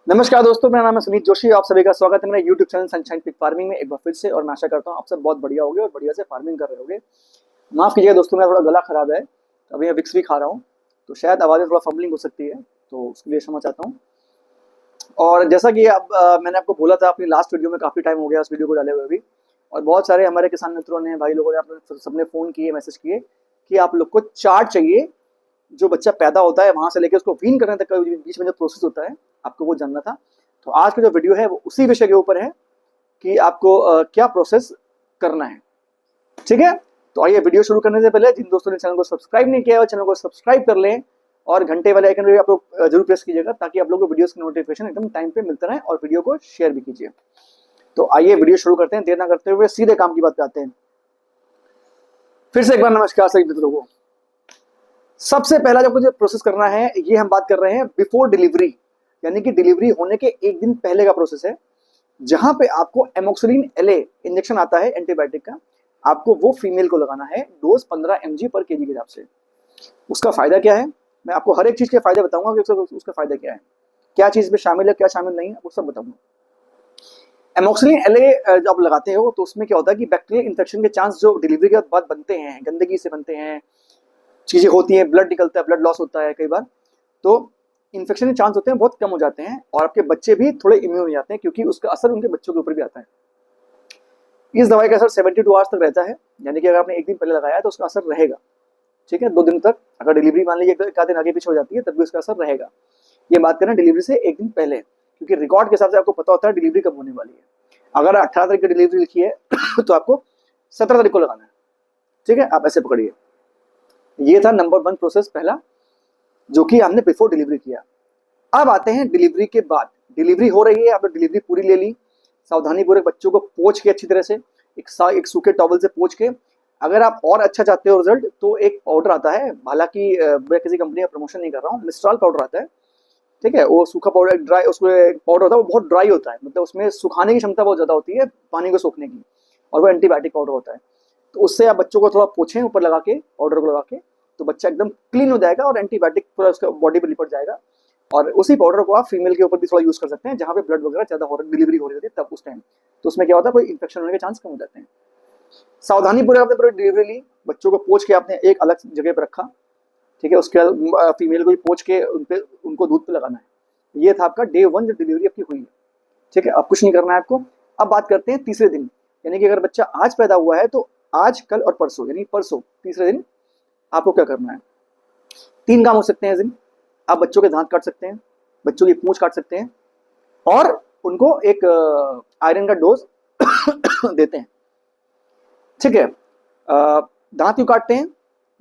नमस्कार दोस्तों, मेरा नाम है सुनीत जोशी। आप सभी का स्वागत है मेरे YouTube channel sunshine pig farming में एक बार फिर से। और मैं आशा करता हूँ आप सब बहुत बढ़िया होगे और बढ़िया से फार्मिंग कर रहे होगे। माफ़ कीजिएगा दोस्तों, मेरा थोड़ा गला खराब है, अभी मैं विक्स भी खा रहा हूँ, तो शायद आवाज़ में थोड़ा फंबलिंग हो सकती है, तो उसके लिए क्षमा चाहता हूँ। और जैसा कि अब मैंने आपको बोला था अपनी लास्ट वीडियो में, काफ़ी टाइम हो गया उस वीडियो को डाले हुए भी, और बहुत सारे हमारे किसान मित्रों ने, भाई लोगों ने, आपने सबने फ़ोन किए, मैसेज किए कि आप लोग को चार्ट चाहिए। जो बच्चा पैदा होता है वहाँ से लेकर उसको वीन करने तक का बीच में जो प्रोसेस होता है, आपको वो जानना था। तो आज का जो वीडियो है वो उसी विषय के ऊपर है कि आपको क्या प्रोसेस करना है। ठीक है, तो आइए वीडियो शुरू करने से पहले जिन दोस्तों ने चैनल को सब्सक्राइब नहीं किया है चैनल को सब्सक्राइब कर लें और घंटे वाले आइकन भी आप लोग जरूर प्रेस कीजिएगा, ताकि आप लोग को वीडियोस की नोटिफिकेशन एकदम टाइम पे मिलता रहे, और वीडियो को शेयर भी कीजिए। तो आइए वीडियो शुरू करते हैं, देर ना करते हुए सीधे काम की बात पे आते हैं। फिर से एक बार नमस्कार सभी मित्रों को। सबसे पहला जो मुझे प्रोसेस करना है, ये हम बात कर रहे हैं बिफोर डिलीवरी, यानी कि डिलीवरी होने के एक दिन पहले का प्रोसेस है, जहां पे आपको एमोक्सिलिन एलए इंजेक्शन आता है एंटीबायोटिक का, आपको वो फीमेल को लगाना है, डोज 15 mg पर केजी के हिसाब से। उसका फायदा क्या है, मैं आपको हर एक चीज के फायदे बताऊंगा कि उसका फायदा क्या है, क्या चीज में शामिल है क्या शामिल नहीं है, वो सब बताऊंगा। एमोक्सिलिन एलए जब आप लगाते हो तो उसमें क्या होता है कि बैक्टीरियल इन्फेक्शन के चांस जो डिलीवरी के बाद बनते हैं, गंदगी से बनते हैं, चीजें होती हैं, ब्लड निकलता है, ब्लड लॉस होता है कई बार, तो इन्फेक्शन के चांस होते हैं बहुत कम हो जाते हैं, और आपके बच्चे भी थोड़े इम्यून हो जाते हैं, क्योंकि उसका असर उनके बच्चों के ऊपर भी आता है। इस दवाई का असर 72 आवर्स तक रहता है, यानी कि अगर आपने एक दिन पहले लगाया है तो उसका असर रहेगा। ठीक है, 2 दिन तक, अगर डिलीवरी मान लीजिए एक आध दिन आगे पीछे हो जाती है तब भी उसका असर रहेगा। ये बात करें डिलीवरी से एक दिन पहले, क्योंकि रिकॉर्ड के हिसाब से आपको पता होता है डिलीवरी कब होने वाली है। अगर 18 तारीख की डिलीवरी लिखी है तो आपको 17 तारीख को लगाना है। ठीक है, आप ऐसे पकड़िए। ये था नंबर 1 प्रोसेस पहला, जो कि हमने बिफोर डिलीवरी किया। अब आते हैं डिलीवरी के बाद। डिलीवरी हो रही है, आपने डिलीवरी पूरी ले ली, सावधानी पूर्वक बच्चों को पोंछ के अच्छी तरह से, एक सूखे टॉवल से पोंछ के। अगर आप और अच्छा चाहते हो रिजल्ट, तो एक पाउडर आता है, हालांकि मैं किसी कंपनी का प्रमोशन नहीं कर रहा हूँ, मिस्ट्रॉल पाउडर आता है। ठीक है, वो सूखा पाउडर, ड्राई उसमें पाउडर होता है, वो बहुत ड्राई होता है, मतलब उसमें सुखाने की क्षमता बहुत ज्यादा होती है, पानी को सोखने की, और वो एंटीबायोटिक पाउडर होता है। तो उससे आप बच्चों को थोड़ा पोछें ऊपर लगा के, पाउडर को लगा के, तो बच्चा एकदम क्लीन हो जाएगा और एंटीबायोटिक पूरा उसका बॉडी पे लिपट जाएगा। और उसी पाउडर को आप फीमेल के ऊपर भी थोड़ा यूज कर सकते हैं, जहां पे ब्लड वगैरह ज्यादा हो रहा, डिलीवरी हो रही होती है तब उस टाइम, तो उसमें क्या होता है, कोई इन्फेक्शन होने के चांस कम हो जाते हैं। सावधानी पूर्वक आपने पूरी डिलीवरी ली, बच्चों को पोंछ के आपने एक अलग जगह पर रखा। ठीक है, उसके बाद फीमेल को भी पोंछ के उनको दूध पे लगाना है। ये था आपका डे 1 जो डिलीवरी आपकी हुई है। ठीक है, अब कुछ नहीं करना है आपको। अब बात करते हैं तीसरे दिन, यानी कि अगर बच्चा आज पैदा हुआ है तो आज, कल और परसों, यानी परसों तीसरे दिन आपको क्या करना है। 3 काम हो सकते हैं इस दिन। आप बच्चों के दांत काट सकते हैं, बच्चों की पूंछ काट सकते हैं, और उनको एक आयरन का डोज देते हैं। ठीक है, दांत क्यों काटते हैं,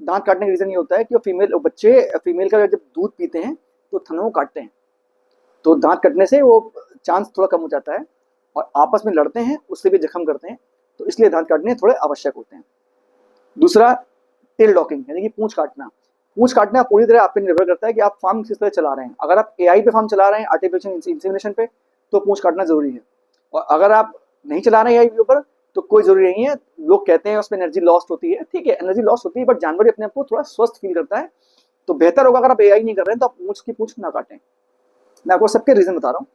दांत काटने का रीजन ये होता है कि बच्चे फीमेल का जब दूध पीते हैं तो थनों को काटते हैं, तो दांत कटने से वो चांस थोड़ा कम हो जाता है, और आपस में लड़ते हैं, उससे भी जख्म करते हैं, तो इसलिए दांत काटने थोड़े आवश्यक होते हैं। दूसरा, टेल डॉकिंग, यानी कि पूंछ काटना। पूंछ काटना पूरी तरह आप पे निर्भर करता है कि आप फार्म किस तरह चला रहे हैं। अगर आप एआई पे फार्म चला रहे हैं, आर्टिफिशियल इंसेमिनेशन पे, तो पूंछ काटना जरूरी है। और अगर आप नहीं चला रहे हैं एआई के ऊपर, तो कोई जरूरी नहीं है। लोग कहते हैं उसमें एनर्जी लॉस्ट होती है, ठीक है, एनर्जी लॉस्ट होती है, बट जानवर भी अपने आप को थोड़ा स्वस्थ फील करता है, तो बेहतर होगा अगर आप एआई नहीं कर रहे हैं तो आप पूंछ की पूंछ ना काटें। मैं आपको सबके रीजन बता रहा हूँ।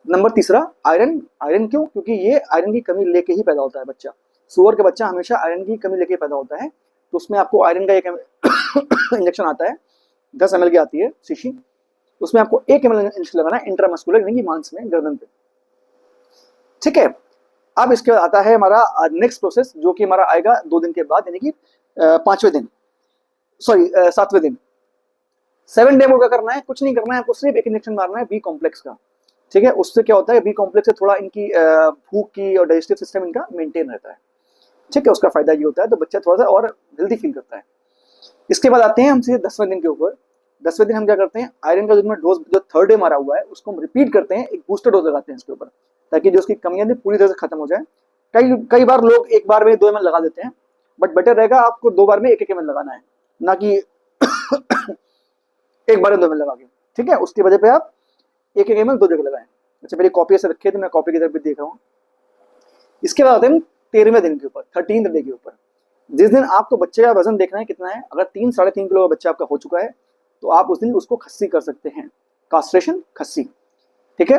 नंबर तीसरा, आयरन। आयरन क्यों, क्योंकि ये आयरन की कमी लेके ही पैदा होता है बच्चा। सुअर का बच्चा हमेशा आयरन की कमी लेके पैदा होता है, तो उसमें आपको आयरन का एक इंजेक्शन आता है, 10 ml की आती है शीशी, उसमें आपको 1 ml इंजेक्शन लगाना है इंट्रामस्कुलर, यानी कि मांस में, गर्दन पे। ठीक है, अब इसके बाद आता है हमारा नेक्स्ट प्रोसेस, जो कि हमारा आएगा 2 दिन के बाद, यानी कि 5वें दिन, सॉरी 7वें दिन। 7 डे में क्या करना है, कुछ नहीं करना है, आपको सिर्फ एक इंजेक्शन मारना है बी कॉम्प्लेक्स का। ठीक है, उससे क्या होता है, बी कॉम्प्लेक्स से थोड़ा इनकी भूख की और डाइजेस्टिव सिस्टम इनका मेंटेन रहता है। ठीक है, उसका फायदा ये होता है, तो बच्चा थोड़ा सा और हेल्दी फील करता है। इसके बाद आते हैं हम सीधे 10वें दिन के ऊपर। 10वें दिन हम क्या करते हैं, आयरन का जो डोज जो 3rd डे मारा हुआ है उसको हम रिपीट करते हैं, एक बूस्टर डोज लगाते हैं इसके ऊपर, ताकि जो उसकी कमियां थी पूरी तरह से खत्म हो जाए। कई बार लोग एक बार में 2 ml लगा देते हैं, बट बेटर रहेगा आपको 2 बार में 1-1 ml लगाना है, ना कि एक बार में 2 ml लगा के। ठीक है, उसकी वजह पे आप 1-1 ml 2 जगह लगाएं। अच्छा, मेरी कॉपी ऐसे रखी है तो मैं कॉपी की तरफ भी देख रहा हूँ। इसके बाद आते हैं 13वें दिन के ऊपर, 13th डे के ऊपर, जिस दिन आपको बच्चे का वजन देखना है कितना है। अगर 3-3.5 किलो का बच्चा आपका हो चुका है, तो आप उस दिन उसको खस्सी कर सकते हैं, कास्ट्रेशन, खस्सी। ठीक है।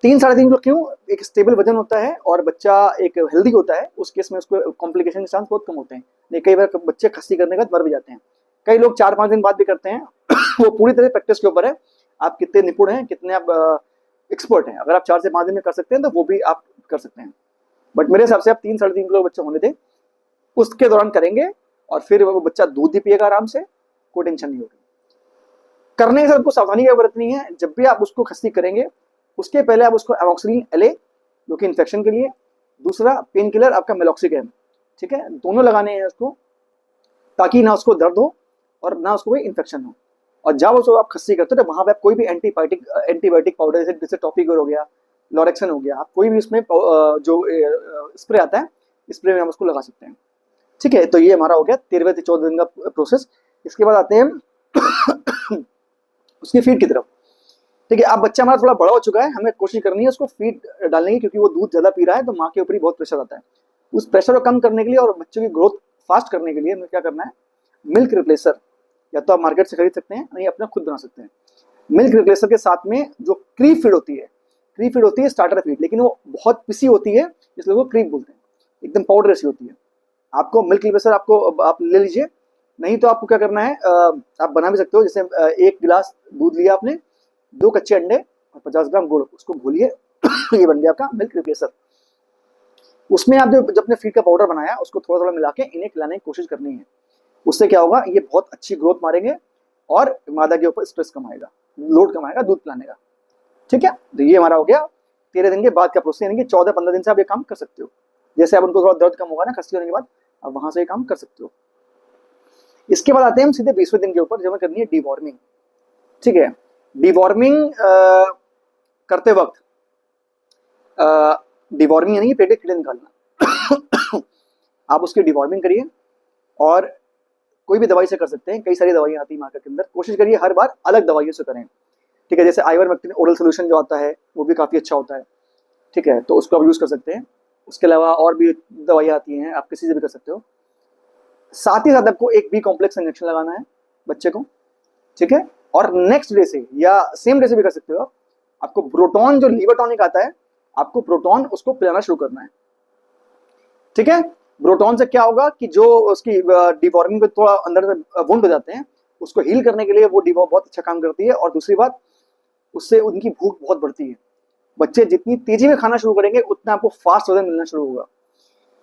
3-3.5 किलो क्यों? एक स्टेबल वजन होता है और बच्चा एक हेल्दी होता है, उस केस में उसको कॉम्प्लिकेशन के चांस बहुत कम होते हैं। नहीं, कई बार बच्चे खस्सी करने के बाद मर भी जाते हैं। कई लोग 4-5 दिन बाद भी करते हैं वो पूरी तरह प्रैक्टिस के ऊपर है, आप कितने निपुण हैं, कितने आप एक्सपर्ट हैं। अगर आप 4 से 5 दिन में कर सकते हैं तो वो भी आप कर सकते हैं, बट मेरे हिसाब से आप 3-3.5 किलो बच्चा होने दें, उसके दौरान करेंगे और फिर वो बच्चा दूध भी पिएगा आराम से, कोई टेंशन नहीं होगी। करने के साथ आपको सावधानी क्या बरतनी है, जब भी आप उसको खस्सी करेंगे उसके पहले आप उसको एमोक्सिलिन LA जो कि इन्फेक्शन के लिए, दूसरा पेन किलर आपका मेलॉक्सिगैम, ठीक है, दोनों लगाने हैं उसको, ताकि ना उसको दर्द हो और ना उसको कोई इन्फेक्शन हो। और जब उसको आप खस्सी करते हो तो वहां पे आप कोई भी एंटीबायोटिक पाउडर जैसे टॉपिकर हो गया, लॉरेक्सन हो गया, आप कोई भी उसमें जो स्प्रे आता है, स्प्रे में हम उसको लगा सकते हैं। ठीक है, तो ये हमारा हो गया 13वें से 14 दिन का प्रोसेस। इसके बाद आते हैं उसकी फीड की तरफ। ठीक है, अब बच्चा हमारा थोड़ा बड़ा हो चुका है, हमें कोशिश करनी है उसको फीड डालने की, क्योंकि वो दूध ज्यादा पी रहा है तो माँ के ऊपर ही बहुत प्रेशर आता है। उस प्रेशर को कम करने के लिए और बच्चों की ग्रोथ फास्ट करने के लिए हमें क्या करना है, मिल्क रिप्लेसर, या तो आप मार्केट से खरीद सकते हैं, नहीं अपना खुद बना सकते हैं। मिल्क रिप्लेसर के साथ में जो क्रीप फीड होती है, क्रीप फीड होती है स्टार्टर फीड, लेकिन वो बहुत पिसी होती है, इसलिए वो क्रीप बोलते हैं, एकदम पाउडर ऐसी होती है। आपको मिल्क रिप्लेसर आपको आप ले लीजिए, नहीं तो आपको क्या करना है, आप बना भी सकते हो। जैसे 1 गिलास दूध लिया आपने, 2 कच्चे अंडे और 50 ग्राम गुड़, उसको घोलिए ये बन गया आपका मिल्क रिप्लेसर। उसमें आप जो अपने फीड का पाउडर बनाया उसको थोड़ा थोड़ा मिला के इन्हें खिलाने की कोशिश करनी है। उससे क्या होगा, ये बहुत अच्छी ग्रोथ मारेंगे और मादा के ऊपर स्ट्रेस कम आएगा, लोड कम आएगा दूध पिलाने का। ठीक है, तो ये हमारा हो गया 13 दिन के बाद का प्रोसेस, यानी कि 14-15 दिन से आप ये काम कर सकते हो। जैसे आप उनको थोड़ा दर्द कम होगा ना खस्सी होने के बाद, आप वहां से ये काम कर सकते हो। इसके बाद आते हैं हम सीधे 20वें दिन के ऊपर, जब हमें करनी है डिवॉर्मिंग। ठीक है, डिवॉर्मिंग करते वक्त डिवॉर्मिंग यानी कि पेट के कीड़े निकालना आप उसकी डिवॉर्मिंग करिए, और कोई भी दवाई से कर सकते हैं, कई सारी दवाइयां आती है मार्केट के अंदर, कोशिश करिए हर बार अलग दवाइयों से करें। ठीक है, जैसे आइवरमेक्टिन ओरल सोल्यूशन जो आता है वो भी काफी अच्छा होता है। ठीक है, तो उसको आप यूज कर सकते हैं। उसके अलावा और भी दवाइयां आती हैं, आप किसी से भी कर सकते हो। साथ ही साथ आपको एक बी कॉम्प्लेक्स इंजेक्शन लगाना है बच्चे को। ठीक है, और नेक्स्ट डे से या सेम डे से भी कर सकते हो आप। आपको प्रोटॉन जो लीवर टॉनिक आता है, आपको प्रोटॉन उसको पिलाना शुरू करना है। ठीक है, प्रोटॉन से क्या होगा कि जो उसकी डिवॉर्मिंग पे थोड़ा अंदर से वुंड हो जाते हैं, उसको हील करने के लिए वो डिवॉ बहुत अच्छा काम करती है। और दूसरी बात, उससे उनकी भूख बहुत बढ़ती है। बच्चे जितनी तेजी में खाना शुरू करेंगे उतना आपको फास्ट वजन मिलना शुरू होगा।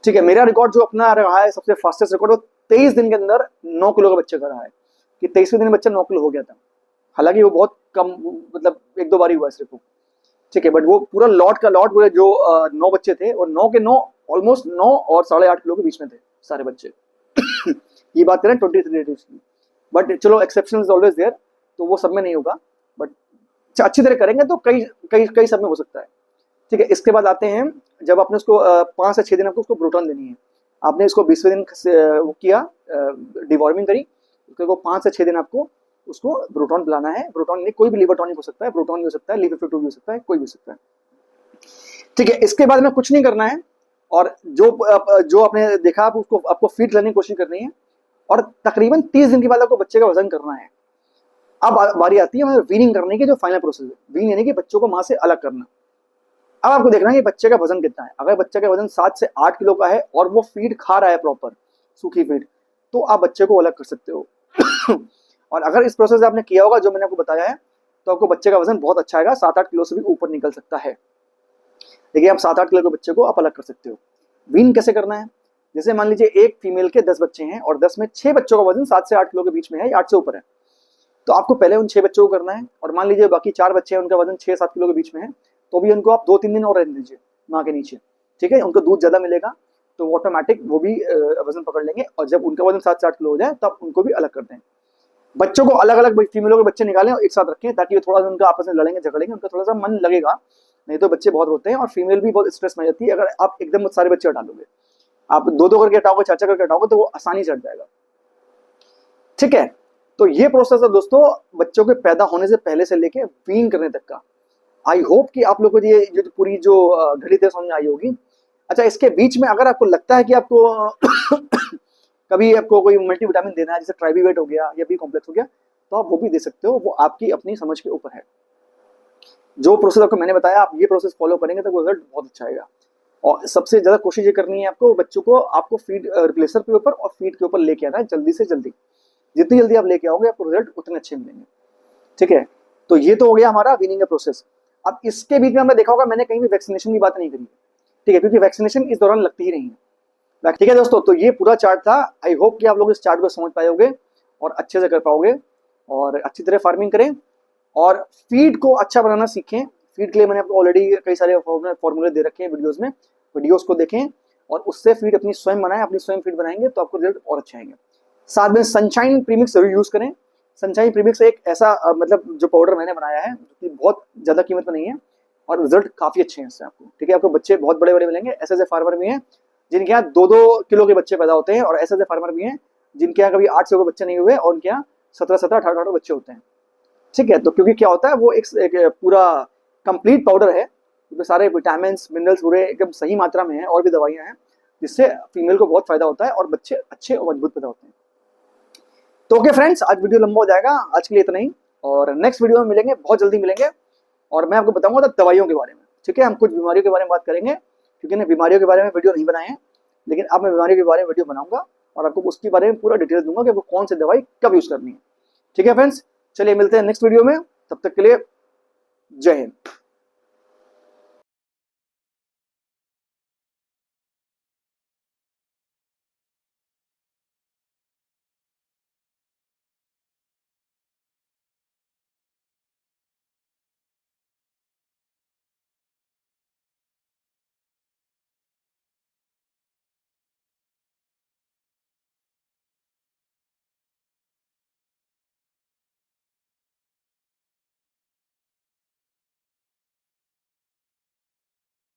ठीक है, मेरा रिकॉर्ड जो अपना रहा है सबसे फास्टेस्ट रिकॉर्ड, वो 23 दिन के अंदर 9 किलो का बच्चे का रहा है, कि 23वें दिन बच्चा 9 किलो हो गया था। हालांकि वो बहुत कम, मतलब 1-2 बार ही हुआ सिर्फ। ठीक है, बट वो पूरा लॉट का लॉट, पूरे जो 9 बच्चे थे और 9 के 9 ऑलमोस्ट 9 और 8.5 किलो के बीच में थे सारे बच्चे ये बात करें 23 डेज की। बट चलो एक्सेप्शन इज ऑलवेज देयर, तो वो सब में नहीं होगा, बट अच्छी तरह करेंगे तो कई कई कई सब में हो सकता है। ठीक है, इसके बाद आते हैं, जब आपने उसको 5 से 6 दिन आपको उसको प्रोटॉन देनी है। आपने इसको 20वें दिन वो किया, डिवॉर्मिंग करी, उसको 5 से 6 दिन आपको उसको प्रोटॉन पिलाना है। प्रोटॉन नहीं, कोई भी लीवर टॉनिक हो सकता है, प्रोटॉन भी हो सकता है, लीवर2 भी हो सकता है, कोई भी हो सकता है। ठीक है, इसके बाद में कुछ नहीं करना है, और जो आपने देखा आप उसको आपको फीड लेने की कोशिश करनी है, और तकरीबन 30 दिन के बाद आपको बच्चे का वजन करना है। अब बारी आती है वीनिंग करने की, जो फाइनल प्रोसेस है, वीन यानी कि बच्चों को मां से अलग करना। अब आपको देखना है कि बच्चे का वजन कितना है। अगर बच्चे का वजन 7 से 8 किलो का है और वो फीड खा रहा है प्रॉपर सूखी फीड, तो आप बच्चे को अलग कर सकते हो और अगर इस प्रोसेस आपने किया होगा जो मैंने आपको बताया है, तो आपको बच्चे का वजन बहुत अच्छा आएगा, 7-8 किलो से भी ऊपर निकल सकता है। देखिए, आप 7-8 किलो के बच्चे को आप अलग कर सकते हो। वीन कैसे करना है, जैसे मान लीजिए एक फीमेल के 10 बच्चे हैं और 10 में 6 बच्चों का वजन 7 से 8 किलो के बीच में है या 8 से ऊपर है, तो आपको पहले उन 6 बच्चों को करना है। और मान लीजिए बाकी 4 बच्चे हैं, उनका वजन 6-7 किलो के बीच में है, तो भी उनको आप 2-3 दिन और रहने दीजिए माँ के नीचे। ठीक है, उनको दूध ज्यादा मिलेगा, तो ऑटोमेटिक वो भी वजन पकड़ लेंगे, और जब उनका वजन 7 से 8 किलो हो जाए तब उनको भी अलग कर दें। बच्चों को अलग अलग फीमेलों के बच्चे निकालें और एक साथ रखें, ताकि वो थोड़ा सा उनका आपस में लड़ेंगे झगड़ेंगे, उनका थोड़ा सा मन लगेगा। नहीं तो बच्चे बहुत रोते हैं और फीमेल भी बहुत स्ट्रेस में जाती है। अगर आप एकदम सारे बच्चे हटा लोगे, आप 2-2 करके हटाओगे, 4-4 करके हटाओगे, तो वो आसानी से हट जाएगा। ठीक है, तो ये प्रोसेस है दोस्तों, बच्चों के पैदा होने से पहले से लेके वीन करने तक का। आई होप कि आप लोगों को ये जो पूरी जो घड़ी थे समझ में आई होगी। अच्छा, इसके बीच में अगर आपको लगता है कि आपको कभी आपको कोई मल्टीविटामिन देना है, जैसे ट्राइबीवेट हो गया या बी कॉम्प्लेक्स हो गया, तो आप वो भी दे सकते हो, वो आपकी अपनी समझ के ऊपर है। जो प्रोसेस आपको मैंने बताया, आप ये प्रोसेस फॉलो करेंगे तो रिजल्ट बहुत अच्छा आएगा। और सबसे ज्यादा कोशिश ये करनी है आपको, बच्चों को आपको फीड रिप्लेसर के ऊपर और फीड के ऊपर लेके आना है जल्दी से जल्दी। जितनी जल्दी आप लेके आओगे आपको रिजल्ट उतने अच्छे मिलेंगे। ठीक है, तो ये तो हो गया हमारा वीनिंग का प्रोसेस। अब इसके बीच में हमने देखा होगा, मैंने कहीं भी वैक्सीनेशन की बात नहीं करी। ठीक है, क्योंकि वैक्सीनेशन इस दौरान लगती ही नहीं है। ठीक है दोस्तों, तो ये पूरा चार्ट था। आई होप कि आप लोग इस चार्ट को समझ पाए होगे और अच्छे से कर पाओगे और अच्छी तरह फार्मिंग करें और फीड को अच्छा बनाना सीखें। फीड के लिए मैंने आपको ऑलरेडी कई सारे फॉर्मूले दे रखे हैं वीडियोस में, वीडियोस को देखें और उससे फीड अपनी स्वयं बनाएं। अपनी स्वयं फीड बनाएंगे तो आपको रिजल्ट और अच्छे आएंगे। साथ में सनशाइन प्रीमिक्स जरूर यूज करें। सनशाइन प्रीमिक्स एक ऐसा मतलब जो पाउडर मैंने बनाया है, जो कि बहुत ज्यादा कीमत में नहीं है और रिजल्ट काफी अच्छे हैं इससे आपको। ठीक है, आपको बच्चे बहुत बड़े बड़े मिलेंगे। ऐसे ऐसे फार्मर भी हैं जिनके यहाँ 2-2 किलो के बच्चे पैदा होते हैं और ऐसे ऐसे फार्मर भी हैं जिनके यहाँ कभी 8 से बच्चे नहीं हुए और उनके यहाँ 17-17, 18-18 बच्चे होते हैं। ठीक है, तो क्योंकि क्या होता है, वो एक पूरा कंप्लीट पाउडर है, उसमें सारे विटामिन मिनरल्स पूरे एकदम सही मात्रा में है और भी दवाइयां हैं, जिससे फीमेल को बहुत फायदा होता है और बच्चे अच्छे और मजबूत पैदा होते हैं। तो ओके फ्रेंड्स, आज वीडियो लंबा हो जाएगा, आज के लिए इतना ही और नेक्स्ट वीडियो में मिलेंगे, बहुत जल्दी मिलेंगे और मैं आपको बताऊंगा दवाइयों के बारे में। ठीक है, हम कुछ बीमारियों के बारे में बात करेंगे क्योंकि मैं बीमारियों के बारे में वीडियो नहीं बनाए हैं, लेकिन अब मैं बीमारियों के बारे में वीडियो बनाऊंगा और आपको उसके बारे में पूरा डिटेल दूंगा कि आपको कौन सी दवाई कब यूज करनी है। ठीक है फ्रेंड्स, चलिए मिलते हैं नेक्स्ट वीडियो में, तब तक के लिए जय हिंद।